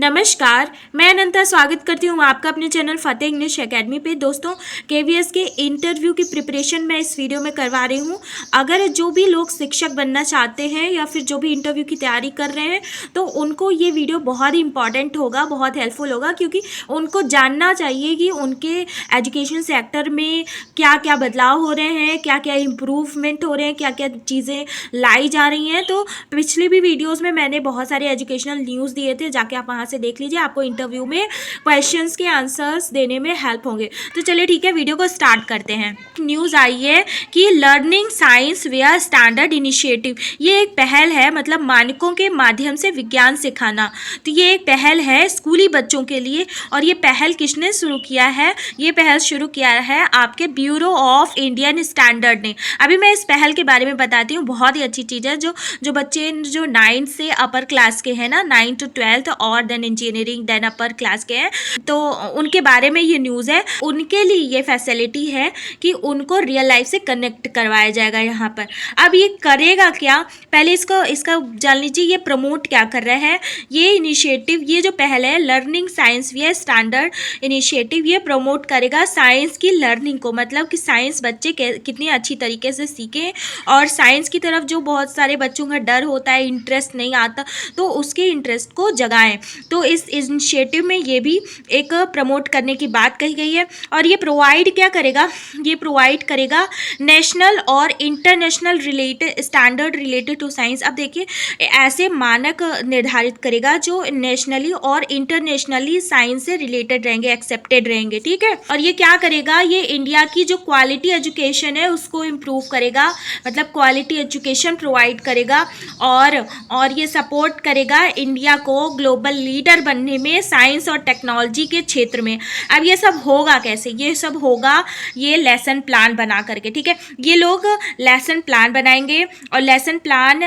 नमस्कार, मैं अनंता स्वागत करती हूँ आपका अपने चैनल फतेह इंग्लिश एकेडमी पे। दोस्तों, केवीएस के इंटरव्यू की प्रिपरेशन मैं इस वीडियो में करवा रही हूँ। अगर जो भी लोग शिक्षक बनना चाहते हैं या फिर जो भी इंटरव्यू की तैयारी कर रहे हैं, तो उनको ये वीडियो बहुत ही इंपॉर्टेंट होगा, बहुत हेल्पफुल होगा, क्योंकि उनको जानना चाहिए कि उनके एजुकेशन सेक्टर में क्या क्या बदलाव हो रहे हैं, क्या क्या इम्प्रूवमेंट हो रहे हैं, क्या क्या चीज़ें लाई जा रही हैं। तो पिछली भी वीडियोज़ में मैंने बहुत सारे एजुकेशनल न्यूज़ दिए थे, जाके आप वहाँ से देख लीजिए, आपको इंटरव्यू में क्वेश्चंस के आंसर्स देने में हेल्प होंगे। तो चलिए ठीक है, वीडियो को स्टार्ट करते हैं। न्यूज़ आई है कि learning science where standard initiative, ये एक पहल है, मतलब मानकों के माध्यम से विज्ञान सिखाना। तो ये एक पहल है स्कूली बच्चों के लिए, और ये पहल किसने शुरू किया है? ये पहल शुरू किया है आपके ब्यूरो ऑफ इंडियन स्टैंडर्ड ने। अभी मैं इस पहल के बारे में बताती हूँ, बहुत ही अच्छी चीज़ है। जो बच्चे जो 9th से अपर क्लास के हैं ना, 9th to 12th और then engineering then upper class के हैं, तो उनके बारे में ये न्यूज़ है। उनके लिए ये फैसिलिटी है कि उनको रियल लाइफ से कनेक्ट करवाया जाएगा यहाँ पर। अब ये करेगा क्या, पहले इसका जान लीजिए, ये प्रमोट क्या कर रहा है। ये इनिशिएटिव, ये जो पहल है learning science wear standard initiative, ये प्रमोट करेगा साइंस की लर्निंग को, मतलब कि साइंस बच्चे कितनी अच्छी तरीके से सीखें, और साइंस की तरफ जो बहुत सारे बच्चों का डर होता है, इंटरेस्ट नहीं आता, तो उसके इंटरेस्ट को जगाएं। तो इस इनिशिएटिव में ये भी एक प्रमोट करने की बात कही गई है। और ये प्रोवाइड क्या करेगा, ये प्रोवाइड करेगा नेशनल और international related standard related to science. अब देखिए, ऐसे मानक निर्धारित करेगा जो नेशनली और इंटरनेशनली साइंस से रिलेटेड रहेंगे, एक्सेप्टेड रहेंगे, ठीक है। और ये क्या करेगा, ये इंडिया की जो क्वालिटी एजुकेशन है उसको इम्प्रूव करेगा, मतलब क्वालिटी एजुकेशन प्रोवाइड करेगा, और ये सपोर्ट करेगा इंडिया को ग्लोबल लीडर बनने में साइंस और टेक्नोलॉजी के क्षेत्र में। अब ये सब होगा कैसे? ये सब होगा ये लेसन प्लान बना करके, ठीक है। ये लोग लेसन प्लान बनाएंगे, और लेसन प्लान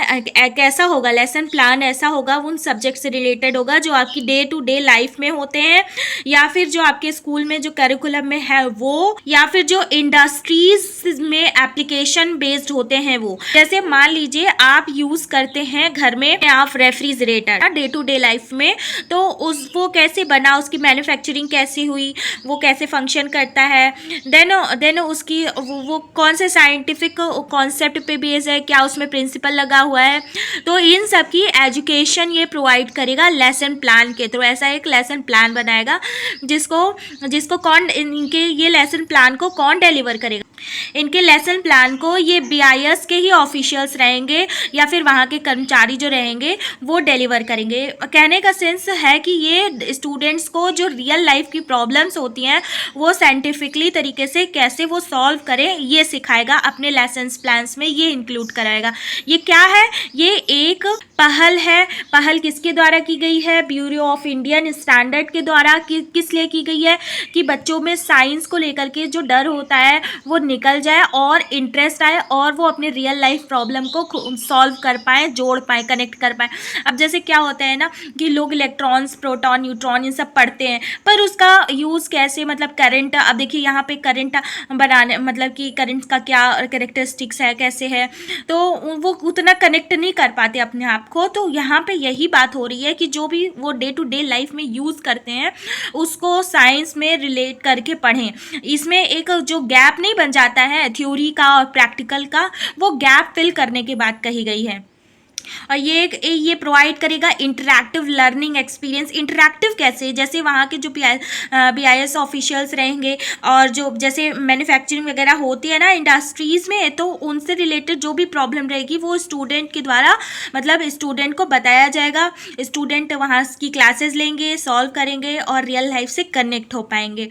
कैसा होगा? लेसन प्लान ऐसा होगा, उन सब्जेक्ट से रिलेटेड होगा जो आपकी डे टू डे लाइफ में होते हैं, या फिर जो आपके स्कूल में जो करिकुलम में है वो, या फिर जो इंडस्ट्रीज में एप्लीकेशन बेस्ड होते हैं वो। जैसे मान लीजिए आप यूज करते हैं घर में आप refrigerator day to day life में, तो वो कैसे बना, उसकी मैन्युफैक्चरिंग कैसे हुई, वो कैसे फंक्शन करता है, देन उसकी वो कौन से साइंटिफिक कॉन्सेप्ट पे बेस है, क्या उसमें प्रिंसिपल लगा हुआ है। तो इन सब की एजुकेशन ये प्रोवाइड करेगा लेसन प्लान के थ्रू। ऐसा एक लेसन प्लान बनाएगा जिसको कौन, इनके ये लेसन प्लान को कौन डिलीवर करेगा? इनके लेसन प्लान को ये बीआईएस के ही ऑफिशियल्स रहेंगे, या फिर वहाँ के कर्मचारी जो रहेंगे वो डिलीवर करेंगे। कहने का सेंस है कि ये स्टूडेंट्स को जो रियल लाइफ की प्रॉब्लम्स होती हैं वो साइंटिफिकली तरीके से कैसे वो सॉल्व करें, ये सिखाएगा अपने लेसन प्लान्स में, ये इंक्लूड कराएगा। ये क्या है? ये एक पहल है। पहल किसके द्वारा की गई है? ब्यूरो ऑफ इंडियन स्टैंडर्ड के द्वारा। किस लिए की गई है? कि बच्चों में साइंस को लेकर के जो डर होता है वो निकल जाए, और इंटरेस्ट आए, और वो अपने रियल लाइफ प्रॉब्लम को सॉल्व कर पाएँ, जोड़ पाएँ, कनेक्ट कर पाएँ। अब जैसे क्या होता है ना कि लोग इलेक्ट्रॉन्स, प्रोटॉन, न्यूट्रॉन, इन सब पढ़ते हैं, पर उसका यूज़ कैसे, मतलब करंट, अब देखिए यहाँ पे करंट बनाने, मतलब कि करंट का क्या कैरेक्टरिस्टिक्स है, कैसे है, तो वो उतना कनेक्ट नहीं कर पाते अपने आप को। तो यहाँ पे यही बात हो रही है कि जो भी वो डे टू डे लाइफ में यूज़ करते हैं उसको साइंस में रिलेट करके पढ़ें। इसमें एक जो गैप नहीं बन जाता है थ्योरी का और प्रैक्टिकल का, वो गैप फिल करने की बात कही गई है। और ये प्रोवाइड करेगा इंटरैक्टिव लर्निंग एक्सपीरियंस। इंटरैक्टिव कैसे? जैसे वहाँ के जो बीआईएस ऑफिशियल्स रहेंगे, और जो जैसे मैन्युफैक्चरिंग वगैरह होती है ना इंडस्ट्रीज़ में, तो उनसे रिलेटेड जो भी प्रॉब्लम रहेगी वो स्टूडेंट के द्वारा, मतलब स्टूडेंट को बताया जाएगा। स्टूडेंट वहाँ की क्लासेस लेंगे, सॉल्व करेंगे, और रियल लाइफ से कनेक्ट हो पाएंगे।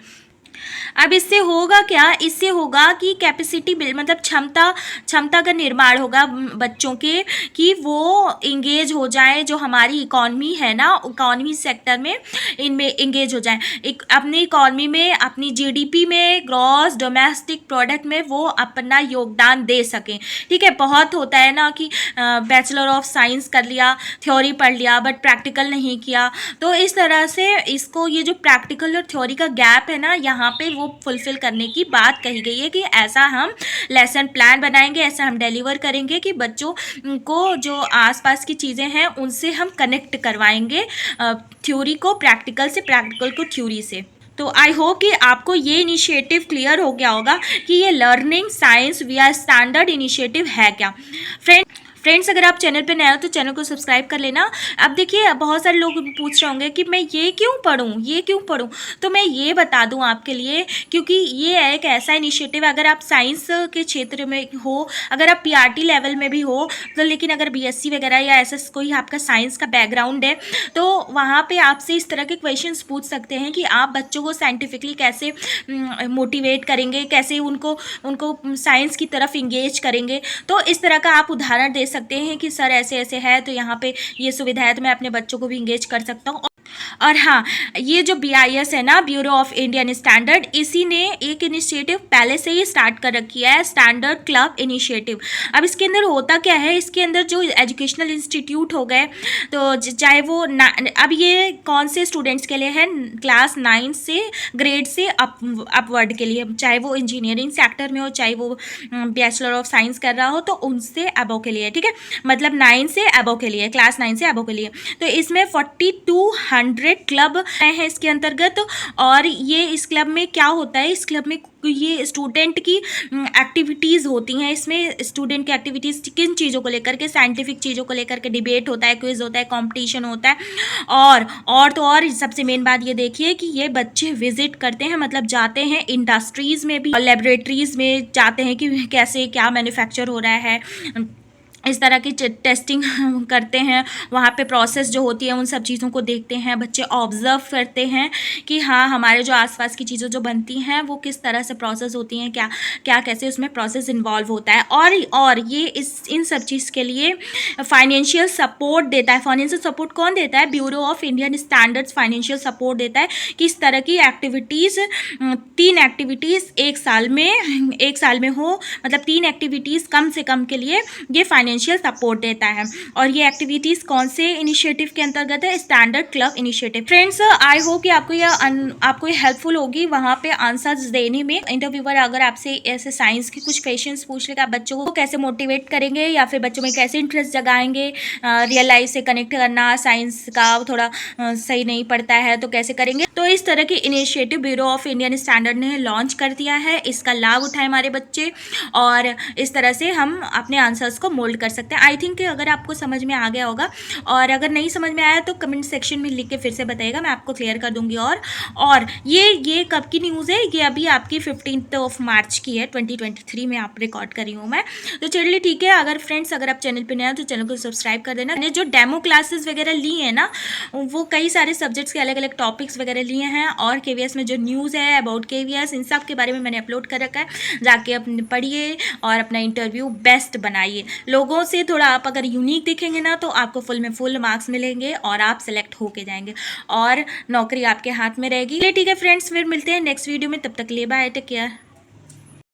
अब इससे होगा क्या? इससे होगा कि कैपेसिटी बिल्ड, मतलब क्षमता का निर्माण होगा बच्चों के, कि वो इंगेज हो जाए, जो हमारी इकॉनमी है ना, इकॉनमी सेक्टर में इनमें इंगेज हो जाए, अपनी इकॉनमी में, अपनी जीडीपी में, ग्रॉस डोमेस्टिक प्रोडक्ट में वो अपना योगदान दे सकें, ठीक है। बहुत होता है ना कि बैचलर ऑफ साइंस कर लिया, थ्योरी पढ़ लिया, बट प्रैक्टिकल नहीं किया। तो इस तरह से इसको, ये जो प्रैक्टिकल और थ्योरी का गैप है ना, यहाँ पे वो फुलफिल करने की बात कही गई है कि ऐसा हम लेसन प्लान बनाएंगे, ऐसा हम डिलीवर करेंगे कि बच्चों को जो आसपास की चीज़ें हैं उनसे हम कनेक्ट करवाएंगे, थ्योरी को प्रैक्टिकल से, प्रैक्टिकल को थ्योरी से। तो आई होप कि आपको ये इनिशिएटिव क्लियर हो गया होगा कि ये learning science we are standard initiative है क्या। फ्रेंड्स अगर आप चैनल पे नए हो तो चैनल को सब्सक्राइब कर लेना। अब देखिए बहुत सारे लोग पूछ रहे होंगे कि मैं ये क्यों पढ़ूँ, तो मैं ये बता दूं आपके लिए, क्योंकि ये एक ऐसा इनिशिएटिव, अगर आप साइंस के क्षेत्र में हो, अगर आप पीआरटी लेवल में भी हो तो, लेकिन अगर बीएससी वगैरह या ऐसा कोई आपका साइंस का बैकग्राउंड है तो वहाँ पे आपसे इस तरह के क्वेश्चंस पूछ सकते हैं कि आप बच्चों को साइंटिफिकली कैसे मोटिवेट करेंगे, कैसे उनको साइंस की तरफ इंगेज करेंगे। तो इस तरह का आप उदाहरण दे सकते हैं कि सर ऐसे ऐसे है तो यहाँ पे ये सुविधा है तो मैं अपने बच्चों को भी इंगेज कर सकता हूँ। और हाँ, ये जो BIS है ना, ब्यूरो ऑफ इंडियन स्टैंडर्ड, इसी ने एक इनिशिएटिव पहले से ही स्टार्ट कर रखी है, स्टैंडर्ड क्लब इनिशिएटिव। अब इसके अंदर होता क्या है, इसके अंदर जो एजुकेशनल इंस्टीट्यूट हो गए, तो चाहे वो अब ये कौन से स्टूडेंट्स के लिए है, क्लास 9 से ग्रेड से अपवर्ड के लिए, चाहे वो इंजीनियरिंग सेक्टर में हो, चाहे वो बैचलर ऑफ साइंस कर रहा हो, तो उनसे अबव के लिए, ठीक है, मतलब 9 से अबव के लिए, क्लास 9 से अबव के लिए। तो इसमें 4200 क्लब हैं इसके अंतर्गत। और ये इस क्लब में क्या होता है, इस क्लब में ये स्टूडेंट की एक्टिविटीज़ होती हैं। इसमें स्टूडेंट की एक्टिविटीज़ किन चीज़ों को लेकर के, साइंटिफिक चीज़ों को लेकर के डिबेट होता है, क्विज होता है, कंपटीशन होता है। और सबसे मेन बात ये देखिए कि ये बच्चे विजिट करते हैं, मतलब जाते हैं इंडस्ट्रीज़ में भी, लेबोरेटरीज़ में जाते हैं कि कैसे क्या मैन्युफैक्चर हो रहा है, इस तरह की टेस्टिंग करते हैं, वहाँ पे प्रोसेस जो होती है उन सब चीज़ों को देखते हैं, बच्चे ऑब्जर्व करते हैं कि हाँ हमारे जो आसपास की चीज़ें जो बनती हैं वो किस तरह से प्रोसेस होती हैं, क्या कैसे उसमें प्रोसेस इन्वॉल्व होता है। और ये इन सब चीज़ के लिए फाइनेंशियल सपोर्ट देता है। फाइनेंशियल सपोर्ट कौन देता है, bureau of Indian standards financial support देता है कि इस तरह की एक्टिविटीज़, 3 एक्टिविटीज़ एक साल में हो, मतलब 3 एक्टिविटीज़ कम से कम के लिए ये फाइनेंशियल सपोर्ट देता है। और ये एक्टिविटीज़ कौन से इनिशिएटिव के अंतर्गत है, standard club initiative. Friends I hope कि आपको ये हेल्पफुल होगी वहाँ पे आंसर्स देने में। इंटरव्यूअर अगर आपसे ऐसे साइंस के कुछ क्वेश्चंस पूछ लेगा, बच्चों को कैसे मोटिवेट करेंगे या फिर बच्चों में कैसे इंटरेस्ट जगाएंगे, रियल लाइफ से कनेक्ट करना, साइंस का थोड़ा सही नहीं पड़ता है तो कैसे करेंगे, तो इस तरह की initiative bureau of Indian standard ने लॉन्च कर दिया है। इसका लाभ उठाए हमारे बच्चे और इस तरह से हम अपने आंसर्स को मोल्ड कर सकते हैं। आई थिंक अगर आपको समझ में आ गया होगा, और अगर नहीं समझ में आया तो कमेंट सेक्शन में लिख के फिर से बताइएगा, मैं आपको क्लियर कर दूंगी। और ये कब की न्यूज़ है, ये अभी आपकी 15 मार्च की है, 2023 में आप रिकॉर्ड कर रही हूँ मैं। तो चलिए ठीक है, अगर फ्रेंड्स अगर आप चैनल पर नए हो तो चैनल को सब्सक्राइब कर देना। मैंने जो डेमो क्लासेस वगैरह ली है ना, वो कई सारे सब्जेक्ट्स के अलग अलग टॉपिक्स वगैरह लिए हैं, और KVS में जो न्यूज़ है अबाउट KVS, इन सब के बारे में मैंने अपलोड कर रखा है, जाके अपने पढ़िए और अपना इंटरव्यू बेस्ट बनाइए। लोगों से थोड़ा आप अगर यूनिक दिखेंगे ना तो आपको फुल मार्क्स मिलेंगे और आप सेलेक्ट होके जाएंगे और नौकरी आपके हाथ में रहेगी। ठीक है फ्रेंड्स, फिर मिलते हैं नेक्स्ट वीडियो में, तब तक ले बाय, टेक केयर।